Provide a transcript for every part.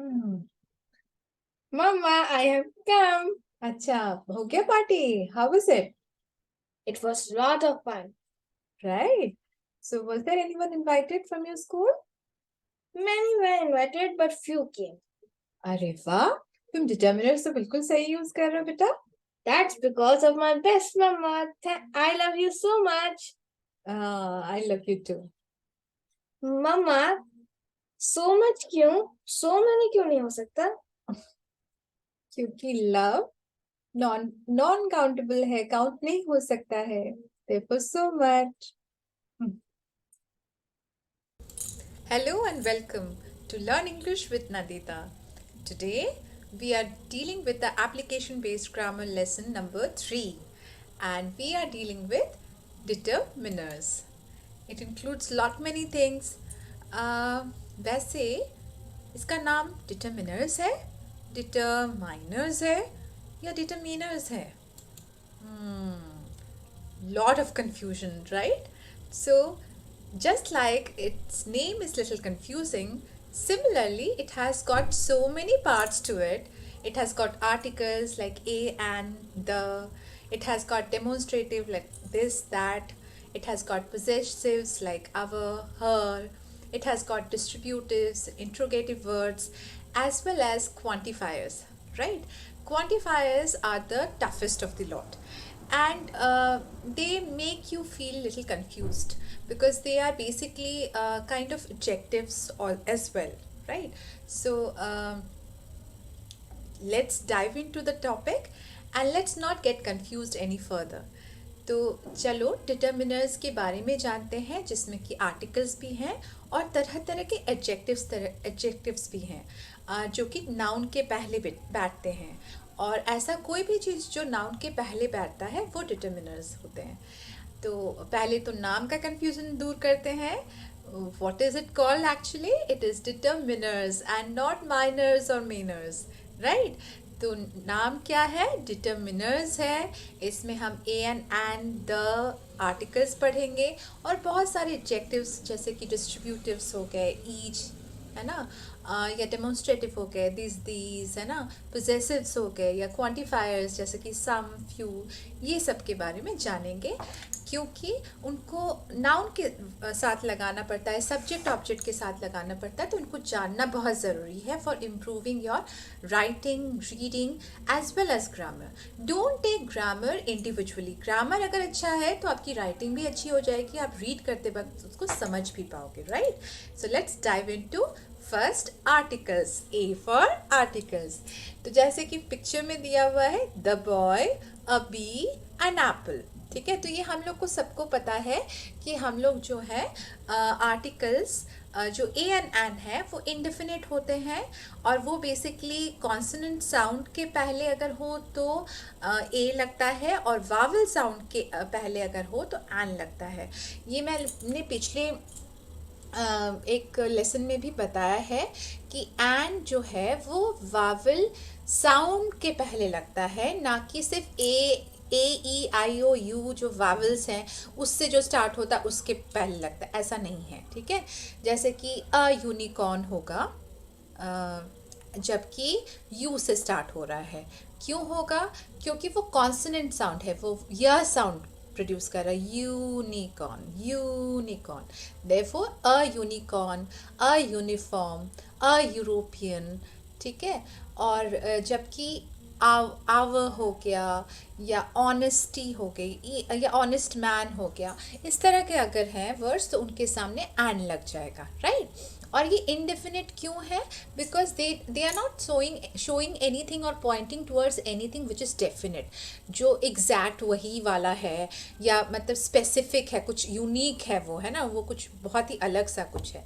Hmm. Mama, I have come. अच्छा, हो गया party? How was it? It was a lot of fun. Right. So, was there anyone invited from your school? Many were invited, but few came. अरे वाह, तुम determiners तो बिल्कुल सही use कर रहे हो बेटा. That's because of my best mama. I love you so much. I love you too. Mama, so much क्यों? So many क्यों नहीं हो सकता? क्योंकि love non countable है, count नहीं हो सकता है. Therefore, so much. Hello and welcome to Learn English with Nadita. Today we are dealing with the application based grammar lesson number 3 and we are dealing with determiners. It includes lot many things. वैसे इसका नाम determiners है, determiners है या determiners है? Lot of confusion, right? So just like its name is little confusing, similarly it has got so many parts to it. It has got articles like a and the. It has got demonstrative like this, that. It has got possessives like our, her. It has got distributives, interrogative words, as well as quantifiers, right? Quantifiers are the toughest of the lot, and they make you feel little confused because they are basically kind of adjectives all as well, right? So let's dive into the topic and let's not get confused any further. तो चलो determiners के बारे में जानते हैं, जिसमें कि articles भी हैं और तरह तरह के एडजेक्टिव्स भी हैं, जो कि नाउन के पहले बैठते हैं. और ऐसा कोई भी चीज़ जो नाउन के पहले बैठता है वो डिटर्मिनर्स होते हैं. तो पहले तो नाम का कंफ्यूजन दूर करते हैं. What is it called actually? It is determiners and not minors or mainers, right? तो नाम क्या है? डिटर्मिनर्स है. इसमें हम ए एंड द आर्टिकल्स पढ़ेंगे और बहुत सारे एडजेक्टिव्स जैसे कि डिस्ट्रीब्यूटिव्स हो गए, ईच, है ना, या डेमोन्स्ट्रेटिव हो गए, दीज है ना, पोजेसिव्स हो गए, या क्वांटिफायर्स जैसे कि सम, फ्यू, ये सब के बारे में जानेंगे. क्योंकि उनको नाउन के साथ लगाना पड़ता है, सब्जेक्ट ऑब्जेक्ट के साथ लगाना पड़ता है, तो उनको जानना बहुत ज़रूरी है for improving your writing, reading as well as grammar. Don't take grammar individually. Grammar अगर अच्छा है तो आपकी राइटिंग भी अच्छी हो जाएगी, आप रीड करते वक्त उसको समझ भी पाओगे, right? So let's dive into first articles. A for articles. तो जैसे कि पिक्चर में दिया हुआ है, the boy, a bee, an apple. ठीक है, तो ये हम लोग को सबको पता है कि हम लोग जो है आर्टिकल्स जो ए एन है वो इंडेफिनिट होते हैं, और वो बेसिकली कॉन्सोनेंट साउंड के पहले अगर हो तो ए लगता है, और वावल साउंड के पहले अगर हो तो एन लगता है. ये मैंने पिछले एक लेसन में भी बताया है कि एन जो है वो वावल साउंड के पहले लगता है, ना कि सिर्फ ई आई ओ यू जो वावल्स हैं उससे जो स्टार्ट होता है उसके पहले लगता है. ऐसा नहीं है, ठीक है? जैसे कि अ यूनिकॉर्न होगा जबकि यू से स्टार्ट हो रहा है. क्यों होगा? क्योंकि वो कॉन्सोनेंट साउंड है, वो यह साउंड प्रोड्यूस कर रहा है, unicorn, unicorn. Therefore a unicorn, a uniform, a European. ठीक है? और जबकि आव हो गया, या ऑनेस्टी हो गई, या ऑनेस्ट मैन हो गया, इस तरह के अगर हैं वर्ड्स तो उनके सामने एन लग जाएगा, राइट? और ये इनडेफिनिट क्यों है? Because they are not showing anything और pointing towards anything which is definite, जो एग्जैक्ट वही वाला है, या मतलब स्पेसिफिक है, कुछ यूनिक है, वो है ना, वो कुछ बहुत ही अलग सा कुछ है,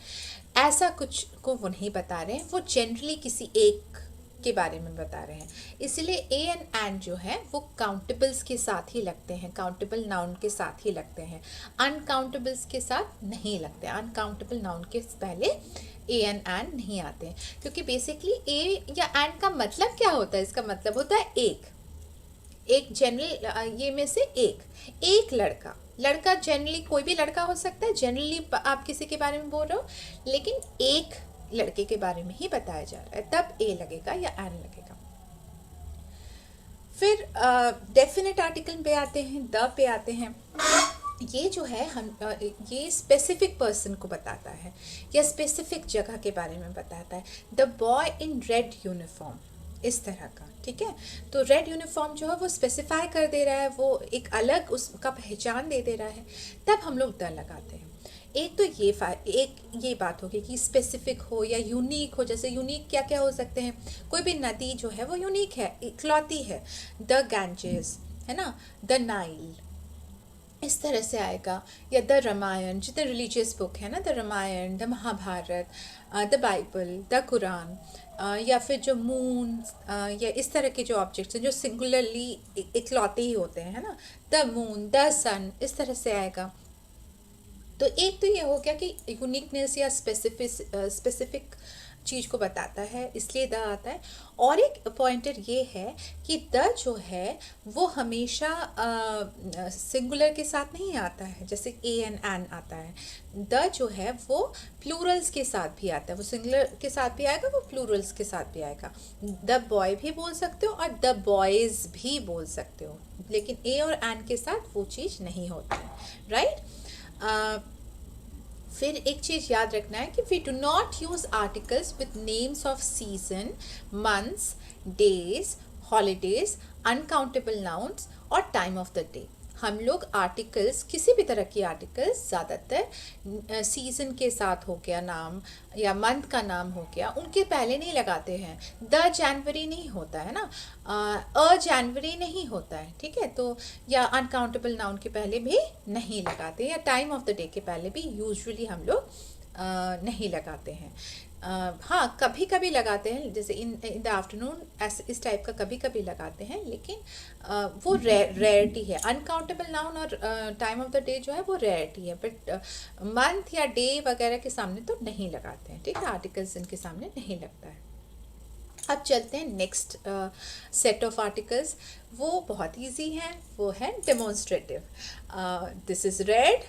ऐसा कुछ को वो नहीं बता रहे हैं. वो जनरली किसी एक के बारे में बता रहे हैं. इसलिए ए एंड जो है वो काउंटेबल्स के साथ ही लगते हैं, काउंटेबल नाउन के साथ ही लगते हैं, अनकाउंटेबल्स के साथ नहीं लगते. अनकाउंटेबल नाउन के पहले ए एंड नहीं आते हैं, क्योंकि बेसिकली ए या एंड का मतलब क्या होता है? इसका मतलब होता है एक जनरल, ये में से एक लड़का. लड़का जनरली कोई भी लड़का हो सकता है, जनरली आप किसी के बारे में बोल रहे हो, लेकिन एक लड़के के बारे में ही बताया जा रहा है, तब ए लगेगा या एन लगेगा। फिर डेफिनेट आर्टिकल पे आते हैं, द पे आते हैं। ये जो है हम ये स्पेसिफिक पर्सन को बताता है या स्पेसिफिक जगह के बारे में बताता है। The boy in red uniform, इस तरह का, ठीक है। तो रेड यूनिफॉर्म जो है वो स्पेसिफाई कर दे रहा है, वो एक अलग उसका पहचान दे रहा है, तब हम लोग द लगाते हैं। एक तो ये बात होगी कि स्पेसिफिक हो या यूनिक हो। जैसे यूनिक क्या क्या हो सकते हैं, कोई भी नदी जो है वो यूनिक है, इकलौती है। द गैंजेस, है ना, द नाइल, इस तरह से आएगा। या द रामायण, जितने रिलीजियस बुक है ना, the Ramayana, the Mahabharata, the Bible, the Quran, या फिर जो मून, या इस तरह के जो ऑब्जेक्ट्स हैं जो सिंगुलरली इकलौते ही होते हैं, है ना, द मून, द सन, इस तरह से आएगा। तो एक तो ये हो गया कि यूनिकनेस या स्पेसिफिक चीज़ को बताता है, इसलिए द आता है। और एक पॉइंटर ये है कि द जो है वो हमेशा सिंगुलर के साथ नहीं आता है, जैसे ए एन एन आता है। द जो है वो प्लूरल्स के साथ भी आता है, वो सिंगुलर के साथ भी आएगा, वो प्लूरल्स के साथ भी आएगा। द बॉय भी बोल सकते हो और द बॉयज़ भी बोल सकते हो, लेकिन ए और एन के साथ वो चीज़ नहीं होती है, राइट। फिर एक चीज़ याद रखना है कि we do not use articles with names of season, months, days, holidays, uncountable nouns और टाइम ऑफ द डे। हम लोग आर्टिकल्स, किसी भी तरह की आर्टिकल्स ज़्यादातर सीज़न के साथ हो गया नाम या मंथ का नाम हो गया, उनके पहले नहीं लगाते हैं। द जनवरी नहीं होता है ना, अ जनवरी नहीं होता है, ठीक है। तो या अनकाउंटेबल नाउन के पहले भी नहीं लगाते, या टाइम ऑफ द डे के पहले भी यूजुअली हम लोग नहीं लगाते हैं। हाँ, कभी कभी लगाते हैं, जैसे इन द आफ्टरनून, ऐसे इस टाइप का कभी कभी लगाते हैं, लेकिन वो रेयरिटी है। अनकाउंटेबल नाउन और टाइम ऑफ द डे जो है वो रेयरिटी है, बट मंथ या डे वगैरह के सामने तो नहीं लगाते हैं, ठीक है। आर्टिकल्स इनके सामने नहीं लगता है। अब चलते हैं नेक्स्ट सेट ऑफ आर्टिकल्स। वो बहुत इजी हैं, वो है demonstrative. This is red,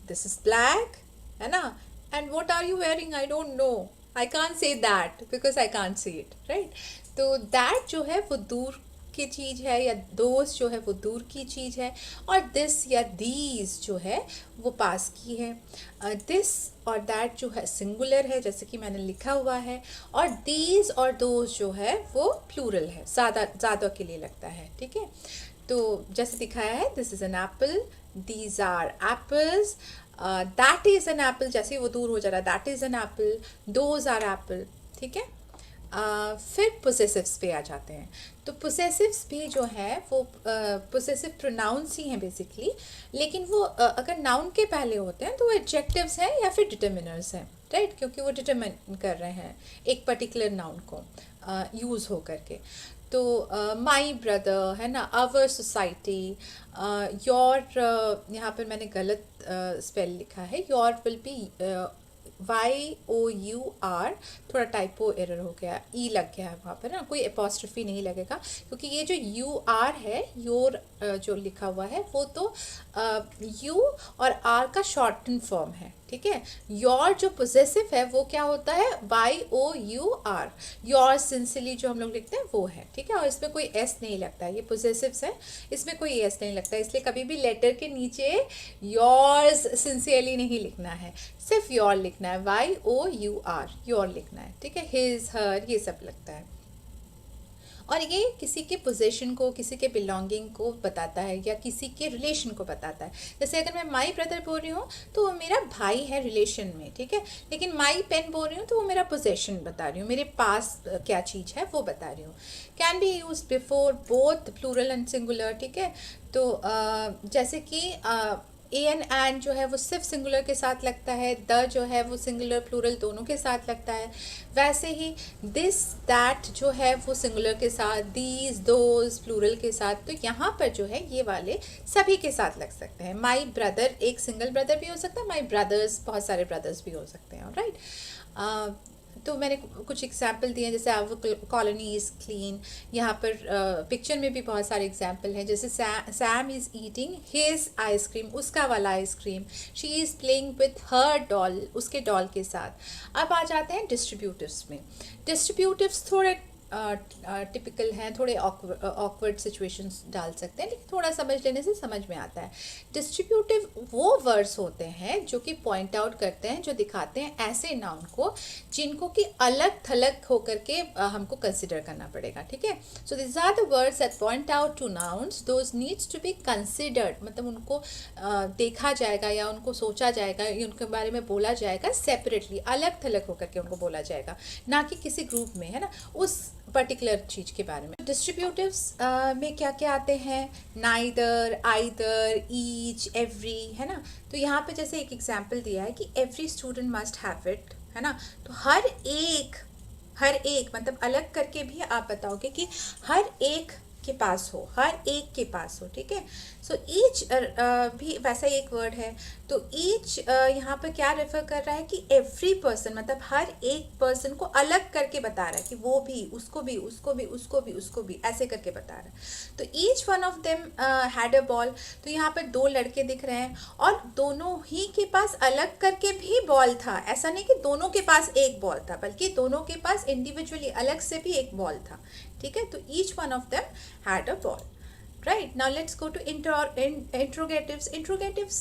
this is black, है ना, and what are you wearing, I don't know, I can't say that because I can't see it, right. तो दैट जो है वो दूर की चीज़ है, या दोस्त जो है वो दूर की चीज़ है, और दिस या दीज जो है वो पास की है। दिस और दैट जो है सिंगुलर है, जैसे कि मैंने लिखा हुआ है, और दीज और दोज जो है वो प्लूरल है, ज़्यादा के लिए लगता है, ठीक है। तो जैसे दिखाया है, this is an apple, these are apples, that is an apple, जैसे वो दूर हो जा रहा है, that is an apple, those are apple, ठीक है। फिर पोसेसिव्स पे आ जाते हैं। तो पोसेसिव्स भी जो है वो पोसेसिव प्रोनाउंस ही हैं बेसिकली, लेकिन वो अगर नाउन के पहले होते हैं तो वो एडजेक्टिव्स हैं या फिर डिटर्मिनर्स हैं, राइट, क्योंकि वो डिटर्मिन कर रहे हैं एक पर्टिकुलर नाउन को यूज़ हो करके। तो माई ब्रदर, है ना, आवर सोसाइटी, योर, यहाँ पर मैंने गलत स्पेल लिखा है, योर विल बी YOUR, थोड़ा टाइपो एरर हो गया, ई लग गया है वहाँ पर ना, कोई एपोस्ट्रफी नहीं लगेगा, क्योंकि ये जो UR है, योर जो लिखा हुआ है वो तो U और R का शॉर्टन फॉर्म है, ठीक है। योर जो पोजेसिव है वो क्या होता है, YOUR, योर सिंसियरली जो हम लोग लिखते हैं वो है, ठीक है। और इसमें कोई S नहीं लगता है, ये पोजेसिव्स है, इसमें कोई S नहीं लगता है, इसलिए कभी भी लेटर के नीचे योर्स सिंसियरली नहीं लिखना है, सिर्फ योर लिखना है, YOUR, योर लिखना है, ठीक है। हिज, हर, ये सब लगता है। और ये किसी के पोजीशन को, किसी के बिलोंगिंग को बताता है, या किसी के रिलेशन को बताता है। जैसे अगर मैं माई ब्रदर बोल रही हूँ तो वो मेरा भाई है रिलेशन में, ठीक है, लेकिन माई पेन बोल रही हूँ तो वो मेरा पोजेशन बता रही हूँ, मेरे पास क्या चीज़ है वो बता रही हूँ। Can be use before both plural and singular, ठीक है। तो जैसे कि एन जो है वो सिर्फ सिंगुलर के साथ लगता है, द जो है वो सिंगुलर प्लूरल दोनों के साथ लगता है। वैसे ही दिस दैट जो है वो सिंगुलर के साथ, दीज दोज प्लूरल के साथ। तो यहाँ पर जो है ये वाले सभी के साथ लग सकते हैं। माई ब्रदर एक सिंगल ब्रदर भी हो सकता है, माई ब्रदर्स बहुत सारे ब्रदर्स भी हो सकते हैं, राइट। तो मैंने कुछ एग्जाम्पल दिए हैं, जैसे आवर कॉलोनी इज़ क्लीन। यहाँ पर पिक्चर में भी बहुत सारे एग्जाम्पल हैं, जैसे Sam is eating his ice cream, उसका वाला ice cream. She is playing with her doll, उसके डॉल के साथ। अब आ जाते हैं डिस्ट्रीब्यूटिव्स में। डिस्ट्रीब्यूटिव्स थोड़े टिपिकल हैं, थोड़े ऑकवर्ड सिचुएशंस डाल सकते हैं, लेकिन थोड़ा समझ लेने से समझ में आता है। डिस्ट्रीब्यूटिव वो वर्ड्स होते हैं जो कि पॉइंट आउट करते हैं, जो दिखाते हैं ऐसे नाउन को जिनको कि अलग थलग होकर के हमको कंसिडर करना पड़ेगा, ठीक है। So this are the words that point out to nouns, those needs to be considered, मतलब उनको देखा जाएगा या उनको सोचा जाएगा या उनके बारे में बोला जाएगा सेपरेटली, अलग थलग होकर के उनको बोला जाएगा, ना कि किसी ग्रुप में, है ना, उस पर्टिकुलर चीज़ के बारे में। डिस्ट्रीब्यूटिव्स में क्या क्या आते हैं? नाइदर, आइदर, ईच, एवरी, है ना। तो यहाँ पे जैसे एक एग्जाम्पल दिया है कि every student must have it, है ना। तो हर एक मतलब अलग करके भी आप बताओगे कि हर एक के पास हो, हर एक के पास हो, ठीक है। सो ईच भी वैसा एक वर्ड है। तो ईच यहाँ पर क्या रेफर कर रहा है कि एवरी पर्सन, मतलब हर एक पर्सन को अलग करके बता रहा है कि वो भी, उसको भी, उसको भी, उसको भी, उसको भी, ऐसे करके बता रहा है। तो each one of them had a ball. तो यहाँ पर दो लड़के दिख रहे हैं और दोनों ही के पास अलग करके भी बॉल था। ऐसा नहीं कि दोनों के पास एक बॉल था, बल्कि दोनों के पास इंडिविजुअली अलग से भी एक बॉल था, ठीक है। तो each one of them had a ball, right? Now let's go to interrogatives. Interrogatives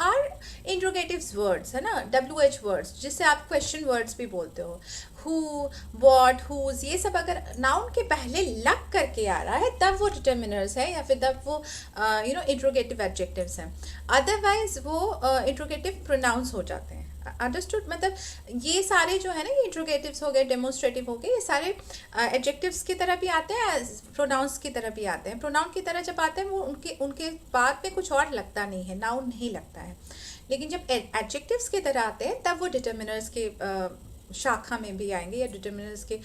are interrogatives words, है ना, WH words, जिससे आप question words भी बोलते हो। who, what, whose, ये सब अगर noun के पहले लग करके आ रहा है तब वो determiners है, या फिर तब वो interrogative adjectives हैं। otherwise वो interrogative pronouns हो जाते हैं। अंडरस्टूड? मतलब ये सारे जो है ना, ये इंट्रोगेटिव्स हो गए, डेमोन्स्ट्रेटिव हो गए, ये सारे एडजेक्टिव्स की तरह भी आते हैं, प्रोनाउंस की तरह भी आते हैं। प्रोनाउन की तरह जब आते हैं वो उनके बाद में कुछ और लगता नहीं है, नाउन नहीं लगता है। लेकिन जब एडजेक्टिव्स की तरह आते हैं तब वो डिटर्मिनर्स के शाखा में भी आएंगे, या डिटर्मिनर्स के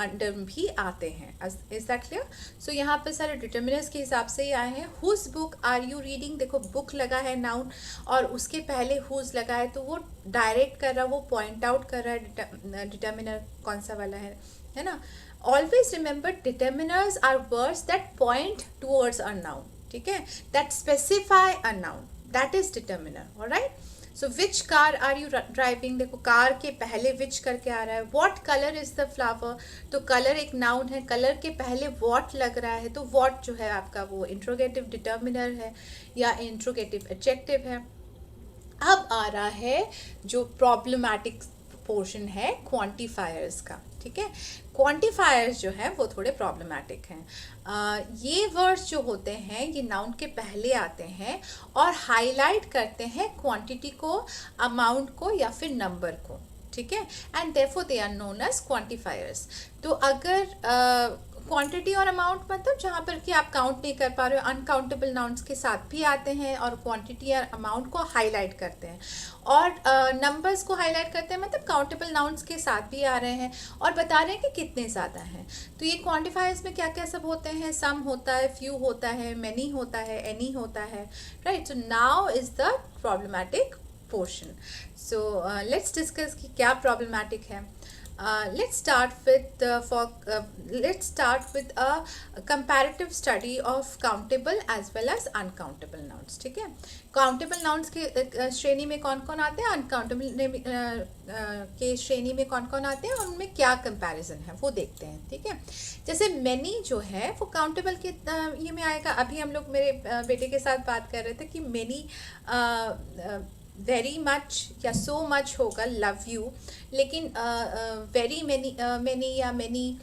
अंडर भी आते हैं। Is that clear? सो यहाँ पर सारे डिटर्मिनर्स के हिसाब से ही आए हैं। Whose book are you reading, देखो बुक लगा है नाउन और उसके पहले हुज लगा है, तो वो डायरेक्ट कर रहा है, वो पॉइंट आउट कर रहा है डिटर्मिनर कौन सा वाला है ना। Always remember determiners are words that point towards a noun, ठीक है, that specify a noun, that is determiner, alright. So which car are you driving, देखो कार के पहले विच करके आ रहा है। What colour is the flower, तो कलर एक नाउन है, कलर के पहले वॉट लग रहा है, तो वॉट जो है आपका वो इंट्रोगेटिव डिटर्मिनर है या इंट्रोगेटिव एडजेक्टिव है। अब आ रहा है जो प्रॉब्लमैटिक पोर्शन है क्वांटिफायर्स का, ठीक है। क्वांटिफायर्स जो है वो थोड़े प्रॉब्लमैटिक हैं। ये वर्ड्स जो होते हैं ये नाउन के पहले आते हैं और हाईलाइट करते हैं क्वांटिटी को, अमाउंट को या फिर नंबर को, ठीक है। And therefore they are known as quantifiers. तो अगर क्वांटिटी और अमाउंट मतलब जहाँ पर कि आप काउंट नहीं कर पा रहे हो, अनकाउंटेबल नाउन्स के साथ भी आते हैं और क्वांटिटी और अमाउंट को हाईलाइट करते हैं, और नंबर्स को हाईलाइट करते हैं मतलब काउंटेबल नाउन्स के साथ भी आ रहे हैं और बता रहे हैं कि कितने ज़्यादा हैं। तो ये क्वांटिफायर्स में क्या क्या सब होते हैं? सम होता है, फ्यू होता है, मैनी होता है, एनी होता है, right. So now is the problematic portion. So let's discuss कि क्या प्रॉब्लमैटिक है। Let's start with a comparative study of countable as well as uncountable nouns, ठीक है। काउंटेबल नाउन्स के श्रेणी में कौन कौन आते हैं, अनकाउंटेबल के श्रेणी में कौन कौन आते हैं, और उनमें क्या कंपैरिजन है वो देखते हैं, ठीक है। जैसे मैनी जो है वो काउंटेबल के ये में आएगा। अभी हम लोग मेरे बेटे के साथ बात कर रहे थे कि मैनी वेरी मच या सो मच होगा लव यू, लेकिन वेरी मैनी या मैनी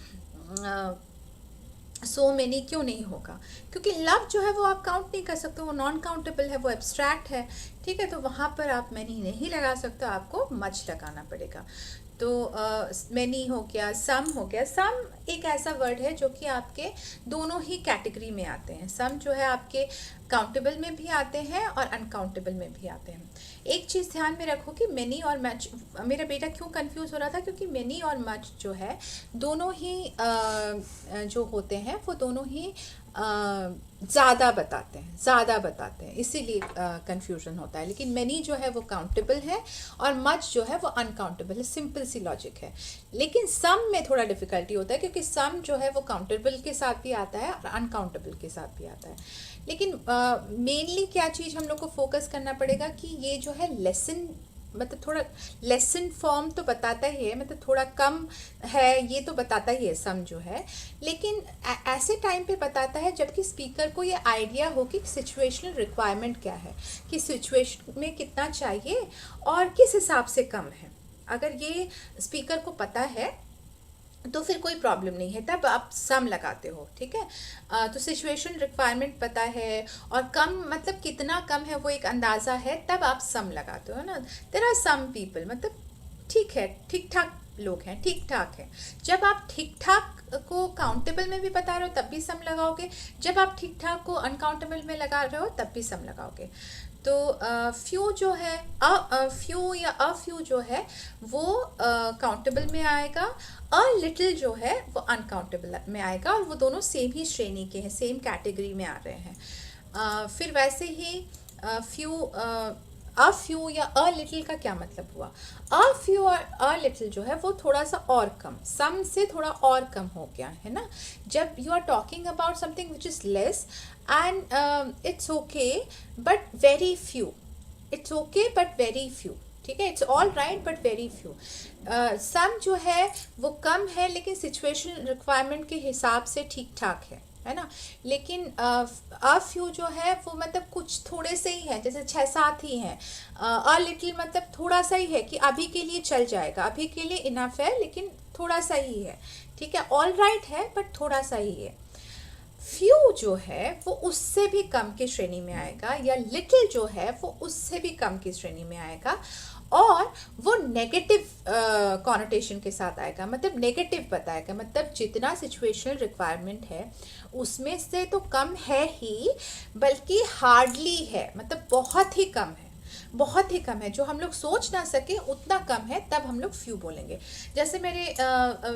सो मैनी क्यों नहीं होगा? क्योंकि लव जो है वो आप काउंट नहीं कर सकते, वो नॉन काउंटेबल है, वो एब्स्ट्रैक्ट है, ठीक है। तो वहाँ पर आप मैनी नहीं लगा सकते, आपको मच लगाना पड़ेगा। तो मैनी हो गया, सम हो गया। सम एक ऐसा वर्ड है जो कि आपके दोनों ही कैटेगरी में आते हैं। सम जो है आपके काउंटेबल में भी आते हैं और अनकाउंटेबल में भी आते हैं। एक चीज़ ध्यान में रखो कि मैनी और मच, मेरा बेटा क्यों कंफ्यूज हो रहा था, क्योंकि मैनी और मच जो है दोनों ही जो होते हैं वो दोनों ही ज़्यादा बताते हैं, इसीलिए कंफ्यूजन होता है। लेकिन मैनी जो है वो काउंटेबल है और मच जो है वो अनकाउंटेबल है, सिंपल सी लॉजिक है। लेकिन सम में थोड़ा डिफिकल्टी होता है, क्योंकि सम जो है वो काउंटेबल के साथ भी आता है और अनकाउंटेबल के साथ भी आता है। लेकिन मेनली क्या चीज़ हम लोग को फोकस करना पड़ेगा कि ये जो है लेसन, मतलब थोड़ा लेसन फॉर्म तो बताता ही है, मतलब थोड़ा कम है ये तो बताता ही है सम जो है। लेकिन ऐसे टाइम पे बताता है जबकि स्पीकर को ये आइडिया हो कि सिचुएशनल रिक्वायरमेंट क्या है, कि सिचुएशन में कितना चाहिए और किस हिसाब से कम है। अगर ये स्पीकर को पता है तो फिर कोई प्रॉब्लम नहीं है, तब आप सम लगाते हो, ठीक है। तो सिचुएशन रिक्वायरमेंट पता है और कम मतलब कितना कम है वो एक अंदाज़ा है, तब आप सम लगाते हो ना। देयर आर सम पीपल, मतलब ठीक है, ठीक ठाक लोग हैं, ठीक ठाक है। जब आप ठीक ठाक को काउंटेबल में भी बता रहे हो तब भी सम लगाओगे, जब आप ठीक ठाक को अनकाउंटेबल में लगा रहे हो तब भी सम लगाओगे। तो फ्यू जो है, फ्यू या अ फ्यू जो है वो काउंटेबल में आएगा, अ लिटिल जो है वो अनकाउंटेबल में आएगा, और वो दोनों सेम ही श्रेणी के हैं, सेम कैटेगरी में आ रहे हैं। फिर वैसे ही फ्यू, अ फ्यू या अ लिटिल का क्या मतलब हुआ? अ फ्यू और अ लिटिल जो है वो थोड़ा सा और कम, सम से थोड़ा और कम हो गया है ना। जब you are talking about something which is less and it's okay but very few, it's okay but very few, ठीक है, it's all right but very few. Some जो है वो कम है लेकिन सिचुएशन रिक्वायरमेंट के हिसाब से ठीक ठाक है ना। लेकिन अ फ्यू जो है वो मतलब कुछ थोड़े से ही है, जैसे 6-7 ही हैं। अ लिटिल मतलब थोड़ा सा ही है कि अभी के लिए चल जाएगा, अभी के लिए इनफ है, लेकिन थोड़ा सा ही है, ठीक है, ऑल राइट है बट थोड़ा सा ही है। फ्यू जो है वो उससे भी कम की श्रेणी में आएगा, या लिटिल जो है वो उससे भी कम की श्रेणी में आएगा, और वो नेगेटिव कॉनोटेशन के साथ आएगा, मतलब नेगेटिव बताएगा, मतलब जितना सिचुएशनल रिक्वायरमेंट है उसमें से तो कम है ही, बल्कि हार्डली है, मतलब बहुत ही कम है, बहुत ही कम है, जो हम लोग सोच ना सके उतना कम है, तब हम लोग फ्यू बोलेंगे। जैसे मेरे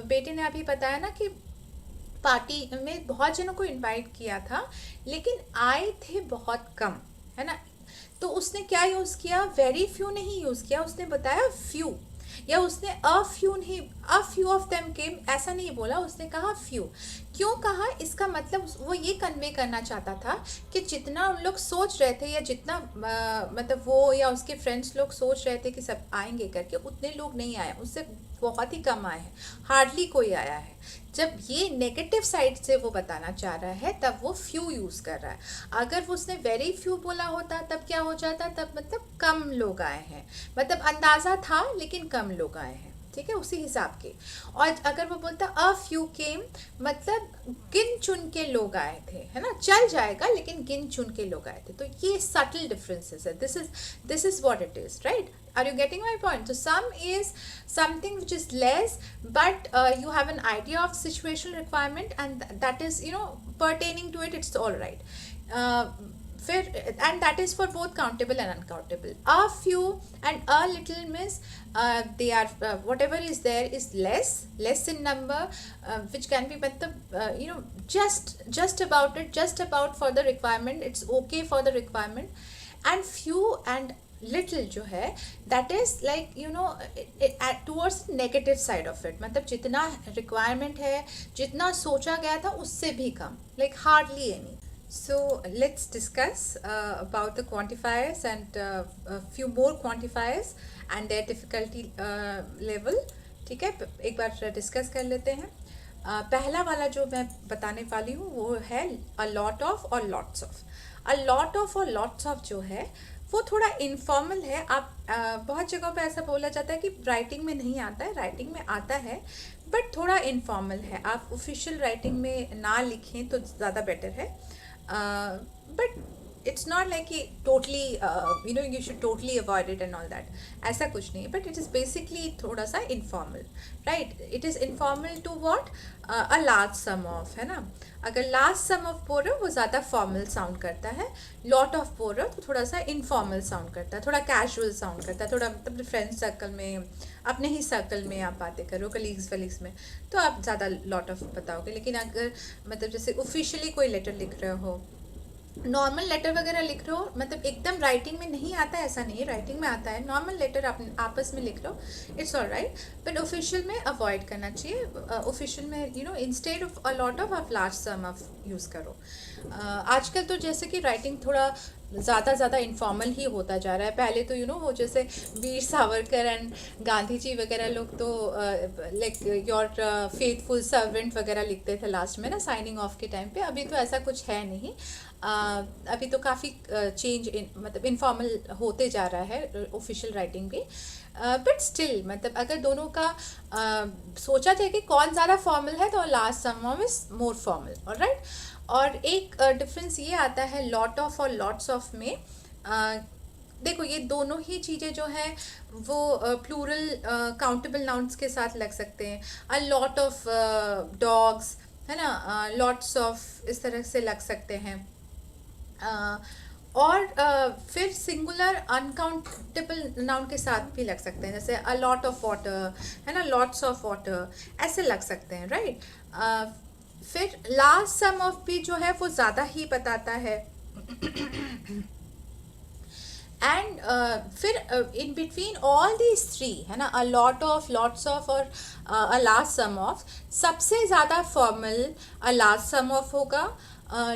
बेटे ने अभी बताया ना कि पार्टी में बहुत जनों को इनवाइट किया था लेकिन आए थे बहुत कम, है ना। तो उसने क्या यूज़ किया? वेरी फ्यू नहीं यूज़ किया, उसने बताया फ्यू, या उसने अ फ्यू नहीं, अ फ्यू ऑफ देम केम ऐसा नहीं बोला, उसने कहा फ्यू। क्यों कहा? इसका मतलब वो ये कन्वे करना चाहता था कि जितना उन लोग सोच रहे थे, या जितना मतलब वो या उसके फ्रेंड्स लोग सोच रहे थे कि सब आएंगे करके, उतने लोग नहीं आए, उससे बहुत ही कम आए हैं, हार्डली कोई आया है। जब ये नेगेटिव साइड से वो बताना चाह रहा है तब वो फ्यू यूज़ कर रहा है। अगर वो उसने वेरी फ्यू बोला होता तब क्या हो जाता? तब मतलब कम लोग आए हैं, मतलब अंदाज़ा था लेकिन कम लोग आए हैं, ठीक है, उसी हिसाब के। और अगर वो बोलता अ फ्यू केम, मतलब गिन चुन के लोग आए थे, है ना, चल जाएगा लेकिन गिन चुन के लोग आए थे। तो ये सटल डिफरेंसेस है, this is what it is, right? Are you getting my point? So some is something which is less, but you have an idea of situational requirement, and that is, you know, pertaining to it, it's all right. uh, फिर and that is for both countable and uncountable. A few and a little means they are whatever is there is less in number, which can be मतलब you know, just about it, just about for the requirement, it's okay for the requirement. And few and little जो है that is like you know towards negative side of it, मतलब जितना requirement है, जितना सोचा गया था उससे भी कम, like hardly any. So let's discuss about the quantifiers and few more quantifiers and their difficulty level, ठीक है, एक बार डिस्कस कर लेते हैं। पहला वाला जो मैं बताने वाली हूँ वो है a lot of और lots of। a lot of और lots of जो है वो थोड़ा इनफॉर्मल है। आप बहुत जगहों पे ऐसा बोला जाता है कि राइटिंग में नहीं आता है, राइटिंग में आता है बट थोड़ा इनफॉर्मल है। आप ऑफिशियल राइटिंग में ना लिखें तो ज़्यादा बेटर है, बट इट्स नॉट लाइक कि totally you should totally avoid it and all that, ऐसा कुछ नहीं है, बट इट इज़ बेसिकली थोड़ा सा informal, right? It is informal to what, a large sum of, है ना? अगर लार्ज सम ऑफ बोल रहे हो वो ज़्यादा फॉर्मल साउंड करता है, लॉट ऑफ बोल रहे हो तो थोड़ा सा इनफॉर्मल साउंड करता है, थोड़ा कैजुअल साउंड करता है, थोड़ा मतलब फ्रेंड सर्कल में, अपने ही सर्कल में आप बातें करो, कलीग्स वलीग्स में, तो आप ज़्यादा लॉट ऑफ बताओगे। लेकिन अगर मतलब जैसे ऑफिशियली कोई लेटर लिख रहे हो, नॉर्मल लेटर वगैरह लिख रहे हो, मतलब एकदम राइटिंग में नहीं आता है ऐसा नहीं है, राइटिंग में आता है, नॉर्मल लेटर आप आपस में लिख लो, it's all right, but official में अवॉइड करना चाहिए। ऑफिशियल में instead of a lot of large sum of use करो। आजकल तो जैसे कि राइटिंग थोड़ा ज़्यादा इनफॉर्मल ही होता जा रहा है। पहले तो वो जैसे वीर सावरकर एंड गांधी जी वगैरह लोग तो लाइक योर फेथफुल सर्वेंट वगैरह लिखते थे लास्ट में ना, साइनिंग ऑफ के टाइम पे। अभी तो ऐसा कुछ है नहीं। अभी तो काफ़ी चेंज मतलब इनफॉर्मल होते जा रहा है ऑफिशियल राइटिंग भी, बट स्टिल मतलब अगर दोनों का सोचा जाए कि कौन ज़्यादा फॉर्मल है तो last some is more formal, alright. और एक डिफरेंस ये आता है लॉट ऑफ और लॉट्स ऑफ में। देखो ये दोनों ही चीज़ें जो हैं वो प्लूरल काउंटेबल नाउन्स के साथ लग सकते हैं। अ लॉट ऑफ डॉग्स, है ना, लॉट्स ऑफ इस तरह से लग सकते हैं। और फिर सिंगुलर अनकाउंटेबल नाउन के साथ भी लग सकते हैं, जैसे अ लॉट ऑफ वाटर, है ना, लॉट्स ऑफ वाटर, ऐसे लग सकते हैं, राइट। फिर लास्ट सम ऑफ भी जो है वो ज़्यादा ही बताता है। एंड फिर in between all these three, है ना, a lot of, lots of और अ लास्ट सम ऑफ, सबसे ज़्यादा formal a last sum of होगा।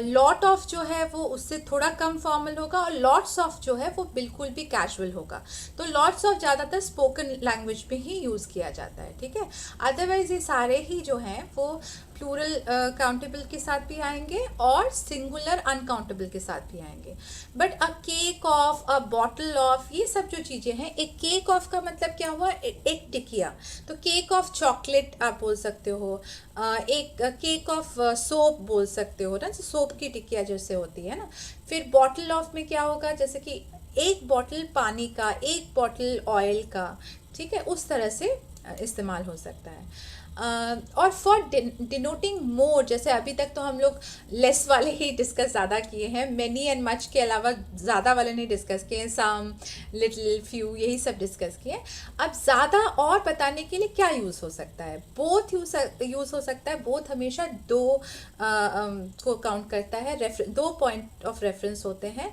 लॉट ऑफ जो है वो उससे थोड़ा कम फॉर्मल होगा, और लॉट्स ऑफ जो है वो बिल्कुल भी कैजुअल होगा। तो लॉट्स ऑफ ज़्यादातर स्पोकन लैंग्वेज में ही यूज़ किया जाता है, ठीक है। अदरवाइज ये सारे ही जो हैं वो प्लूरल काउंटेबल के साथ भी आएंगे और सिंगुलर अनकाउंटेबल के साथ भी आएंगे। But a cake of, a bottle of, ये सब जो चीज़ें हैं, एक केक ऑफ का मतलब क्या हुआ, एक टिकिया, तो केक ऑफ चॉकलेट आप बोल सकते हो। एक केक ऑफ सोप बोल सकते हो ना, सोप की टिकिया जैसे होती है ना। फिर बॉटल ऑफ में क्या होगा, जैसे कि एक बॉटल पानी का, एक बॉटल ऑयल का, ठीक है, उस तरह से इस्तेमाल हो सकता है। और फॉर डिनोटिंग मोर, जैसे अभी तक तो हम लोग लेस वाले ही डिस्कस ज़्यादा किए हैं, मैनी एंड मच के अलावा ज़्यादा वाले नहीं डिस्कस किए हैं, सम, लिटिल, फ्यू, यही सब डिस्कस किए। अब ज़्यादा और बताने के लिए क्या यूज़ हो सकता है, बोथ यूज़ हो सकता है। बोथ हमेशा दो को काउंट करता है, दो पॉइंट ऑफ रेफरेंस होते हैं,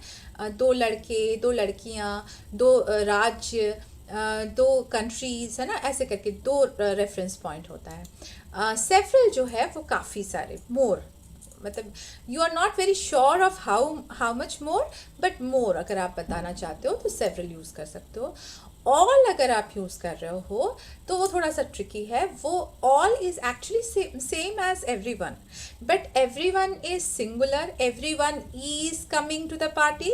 दो लड़के, दो लड़कियाँ, दो राज्य, दो कंट्रीज़, है ना, ऐसे करके दो रेफरेंस पॉइंट होता है। सेफरल जो है वो काफ़ी सारे, मोर, मतलब you are not very sure of how much more, but more अगर आप बताना चाहते हो तो सेवरल यूज़ कर सकते हो। ऑल अगर आप यूज़ कर रहे हो तो वो थोड़ा सा ट्रिकी है। वो all is actually same as every one, but every one is singular, every one is coming to the party,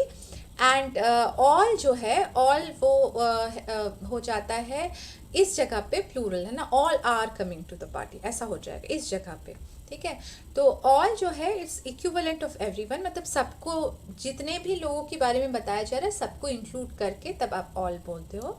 and all जो है, ऑल वो हो जाता है इस जगह पे प्लूरल, है ना, all are coming to the party, ऐसा हो जाएगा इस जगह पे, ठीक है। तो ऑल जो है इट्स इक्विवेलेंट ऑफ एवरीवन, मतलब सबको, जितने भी लोगों के बारे में बताया जा रहा है सबको इंक्लूड करके तब आप ऑल बोलते हो।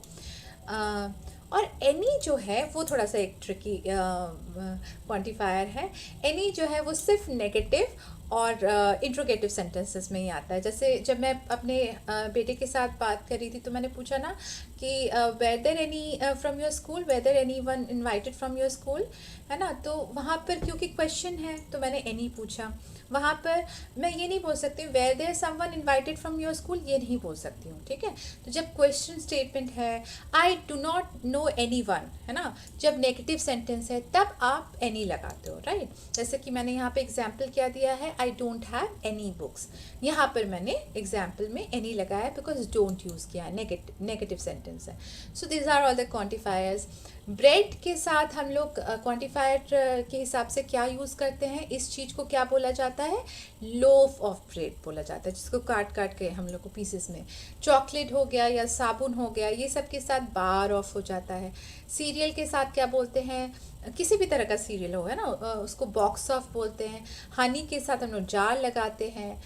और एनी जो है वो थोड़ा सा एक ट्रिकी क्वांटिफायर है। एनी जो है वो सिर्फ नेगेटिव और इंट्रोगेटिव सेंटेंसेस में ही आता है। जैसे जब मैं अपने बेटे के साथ बात कर रही थी तो मैंने पूछा ना कि whether any from your school, whether any one invited from your school, है ना, तो वहाँ पर क्योंकि क्वेश्चन है तो मैंने एनी पूछा। वहाँ पर मैं ये नहीं बोल सकती हूँ whether someone invited from your school, ये नहीं बोल सकती हूँ, ठीक है। तो जब क्वेश्चन स्टेटमेंट है, I do not know any one, है ना, जब नेगेटिव सेंटेंस है तब आप एनी लगाते हो, राइट। जैसे कि मैंने यहाँ पे एग्जाम्पल क्या दिया है, I don't have any books, यहाँ पर मैंने एग्जाम्पल में एनी लगाया है बिकॉज डोंट यूज़ किया है, नेगेटिव सेंटेंस है। So these are all the quantifiers. Bread के साथ हम लोग क्वांटिफायर के हिसाब से क्या यूज़ करते हैं, इस चीज़ को क्या बोला जाता है, लोफ ऑफ ब्रेड बोला जाता है, जिसको काट काट के हम लोग को पीसेस में। चॉकलेट हो गया या साबुन हो गया, ये सब के साथ बार ऑफ हो जाता है। सीरियल के साथ क्या बोलते हैं, किसी भी तरह का सीरियल हो, है ना, उसको बॉक्स ऑफ बोलते हैं। हनी के साथ हम लोग जार लगाते हैं।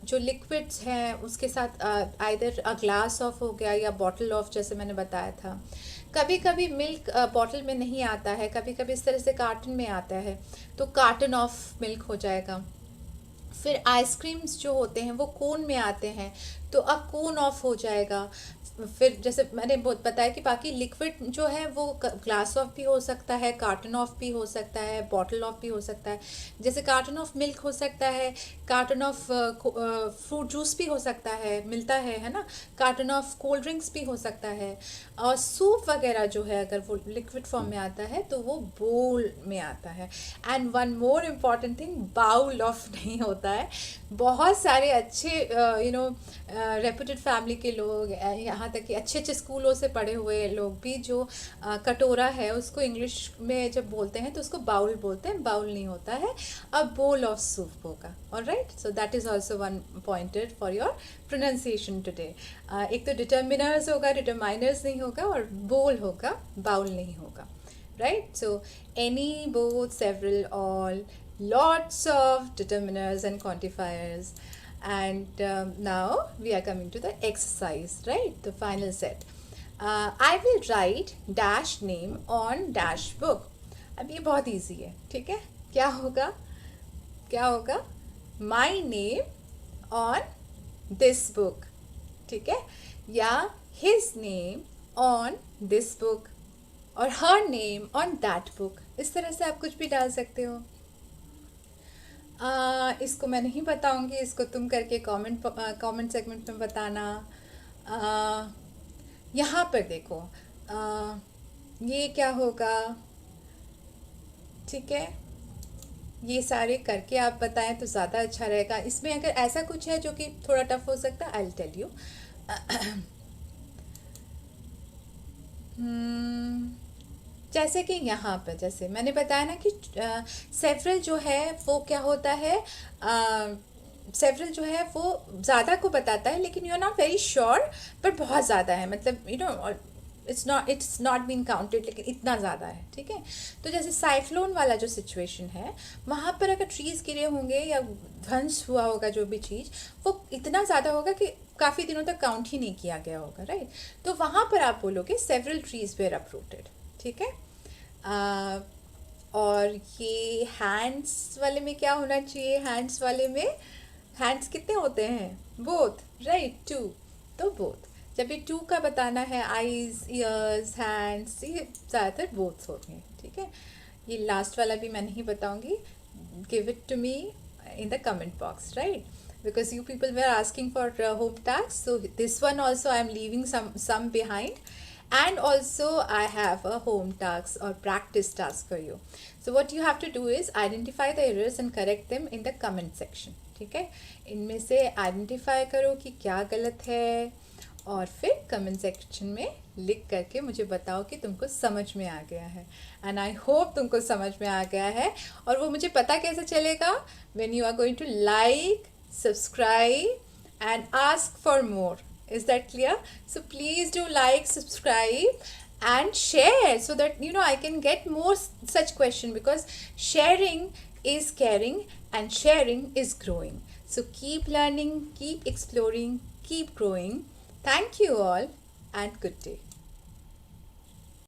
जो लिक्विड्स हैं उसके साथ आइदर अ ग्लास ऑफ हो गया या बॉटल ऑफ, जैसे मैंने बताया था। कभी कभी मिल्क बॉटल में नहीं आता है, कभी कभी इस तरह से कार्टन में आता है, तो कार्टन ऑफ मिल्क हो जाएगा। फिर आइसक्रीम्स जो होते हैं वो कोन में आते हैं, तो अब कोन ऑफ हो जाएगा। फिर जैसे मैंने बहुत बताया कि बाकी लिक्विड जो है वो ग्लास ऑफ भी हो सकता है, कार्टन ऑफ भी हो सकता है, बॉटल ऑफ भी हो सकता है। जैसे कार्टन ऑफ मिल्क हो सकता है, कार्टन ऑफ फ्रूट जूस भी हो सकता है, मिलता है ना। कार्टन ऑफ कोल्ड ड्रिंक्स भी हो सकता है। और सूप वगैरह जो है अगर वो लिक्विड फॉर्म में आता है तो वो बोल में आता है। And one more important thing, bowl of नहीं होता है। बहुत सारे अच्छे रेप्यूटेड फैमिली के लोग, यहाँ तक कि अच्छे अच्छे स्कूलों से पढ़े हुए लोग भी जो कटोरा है उसको इंग्लिश में जब बोलते हैं तो उसको बाउल बोलते हैं, बाउल नहीं होता है। अ बोल ऑफ सूप होगा। Alright, so that is also one pointed for your pronunciation today. एक तो डिटर्मिनर्स होगा, डिटरमाइनर्स नहीं होगा, और बोल होगा, बाउल नहीं होगा। Right? So any, both, several, all, lots of determiners and quantifiers. And now we are coming to the exercise, right? The final set. I will write dash name on dash book. अब ये बहुत easy है, ठीक है? क्या होगा? क्या होगा? My name on this book, ठीक है? या his name on this book, और her name on that book. इस तरह से आप कुछ भी डाल सकते हो। इसको मैं नहीं बताऊंगी, इसको तुम करके कमेंट सेगमेंट में बताना। यहाँ पर देखो, ये क्या होगा, ठीक है? ये सारे करके आप बताएं तो ज़्यादा अच्छा रहेगा। इसमें अगर ऐसा कुछ है जो कि थोड़ा टफ हो सकता है, आई विल टेल यू। जैसे कि यहाँ पर जैसे मैंने बताया ना कि सेवरल जो है वो क्या होता है, सेवरल जो है वो ज़्यादा को बताता है, लेकिन you are not very sure, पर बहुत ज़्यादा है, मतलब इट्स नॉट बीन काउंटेड, लेकिन इतना ज़्यादा है, ठीक है? तो जैसे साइक्लोन वाला जो सिचुएशन है, वहाँ पर अगर ट्रीज़ गिरे होंगे या ध्वंस हुआ होगा जो भी चीज़, वो इतना ज़्यादा होगा कि काफ़ी दिनों तक काउंट ही नहीं किया गया होगा, राइट? तो वहाँ पर आप बोलोगे सेवरल ट्रीज वेयर अपरूटेड, ठीक है? और ये हैंड्स वाले में क्या होना चाहिए? हैंड्स वाले में हैंड्स कितने होते हैं? Both, right, 2। तो बोथ, जब ये 2 का बताना है, आईज, ईयर्स, हैंड्स, ये ज़्यादातर बोथ होते हैं, ठीक है? ये लास्ट वाला भी मैं नहीं बताऊंगी, give it to me in the comment box, right? Because you people were asking for home tasks, so this one also I am leaving some behind, and also I have a home task or practice task for you. So what you have to do is identify the errors and correct them in the comment section, ठीक है? इनमें से identify करो कि क्या गलत है, और फिर कमेंट सेक्शन में लिख करके मुझे बताओ कि तुमको समझ में आ गया है। एंड आई होप तुमको समझ में आ गया है। और वो मुझे पता कैसे चलेगा? When you are going to like, subscribe and ask for more. Is that clear? So please do like, subscribe and share, so that I can get more such question, because sharing is caring and sharing is growing. So keep learning, keep exploring, keep growing. Thank you all, and good day.